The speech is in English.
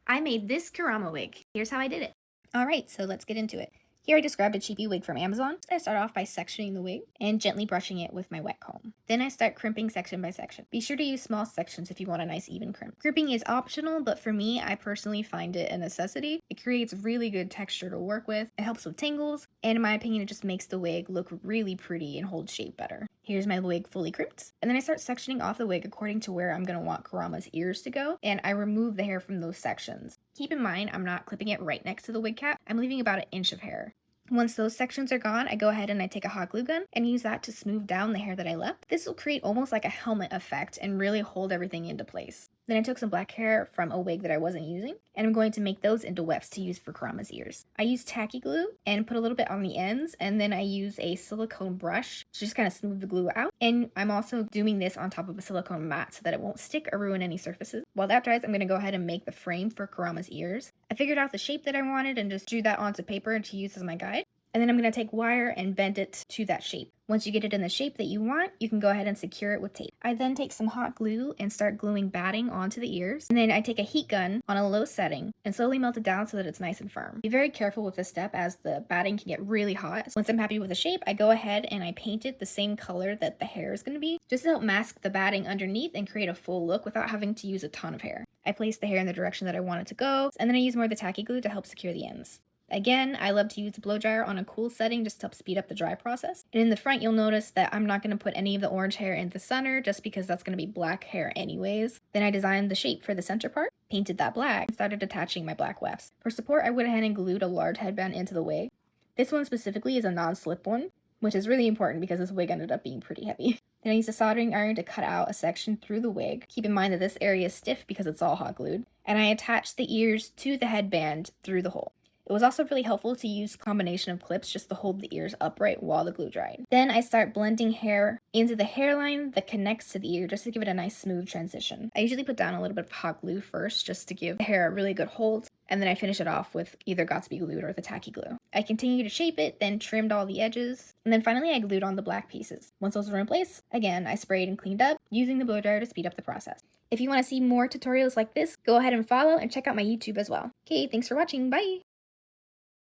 I made this Kurama wig. Here's how I did it. Alright, so let's get into it. Here I just grabbed a cheapy wig from Amazon. I start off by sectioning the wig and gently brushing it with my wet comb. Then I start crimping section by section. Be sure to use small sections if you want a nice even crimp. Crimping is optional, but for me, I personally find it a necessity. It creates really good texture to work with, it helps with tangles, and in my opinion, it just makes the wig look really pretty and hold shape better. Here's my wig fully crimped. And then I start sectioning off the wig according to where I'm going to want Kurama's ears to go, and I remove the hair from those sections. Keep in mind, I'm not clipping it right next to the wig cap. I'm leaving about an inch of hair. Once those sections are gone, I go ahead and I take a hot glue gun and use that to smooth down the hair that I left. This will create almost like a helmet effect and really hold everything into place. Then I took some black hair from a wig that I wasn't using, and I'm going to make those into wefts to use for Kurama's ears. I use tacky glue and put a little bit on the ends, and then I use a silicone brush to just kind of smooth the glue out. And I'm also doing this on top of a silicone mat so that it won't stick or ruin any surfaces. While that dries, I'm going to go ahead and make the frame for Kurama's ears. I figured out the shape that I wanted and just drew that onto paper to use as my guide. And then I'm going to take wire and bend it to that shape. Once you get it in the shape that you want, you can go ahead and secure it with tape. I then take some hot glue and start gluing batting onto the ears. And then I take a heat gun on a low setting and slowly melt it down so that it's nice and firm. Be very careful with this step as the batting can get really hot. So once I'm happy with the shape, I go ahead and I paint it the same color that the hair is going to be, just to help mask the batting underneath and create a full look without having to use a ton of hair. I place the hair in the direction that I want it to go, and then I use more of the tacky glue to help secure the ends. Again, I love to use a blow dryer on a cool setting just to help speed up the dry process. And in the front, you'll notice that I'm not going to put any of the orange hair in the center just because that's going to be black hair anyways. Then I designed the shape for the center part, painted that black, and started attaching my black wefts. For support, I went ahead and glued a large headband into the wig. This one specifically is a non-slip one, which is really important because this wig ended up being pretty heavy. Then I used a soldering iron to cut out a section through the wig. Keep in mind that this area is stiff because it's all hot glued. And I attached the ears to the headband through the hole. It was also really helpful to use a combination of clips just to hold the ears upright while the glue dried. Then I start blending hair into the hairline that connects to the ear just to give it a nice smooth transition. I usually put down a little bit of hot glue first just to give the hair a really good hold, and then I finish it off with either Got2b glued or the tacky glue. I continued to shape it, then trimmed all the edges, and then finally I glued on the black pieces. Once those were in place, again, I sprayed and cleaned up using the blow dryer to speed up the process. If you want to see more tutorials like this, go ahead and follow and check out my YouTube as well. Okay, thanks for watching. Bye!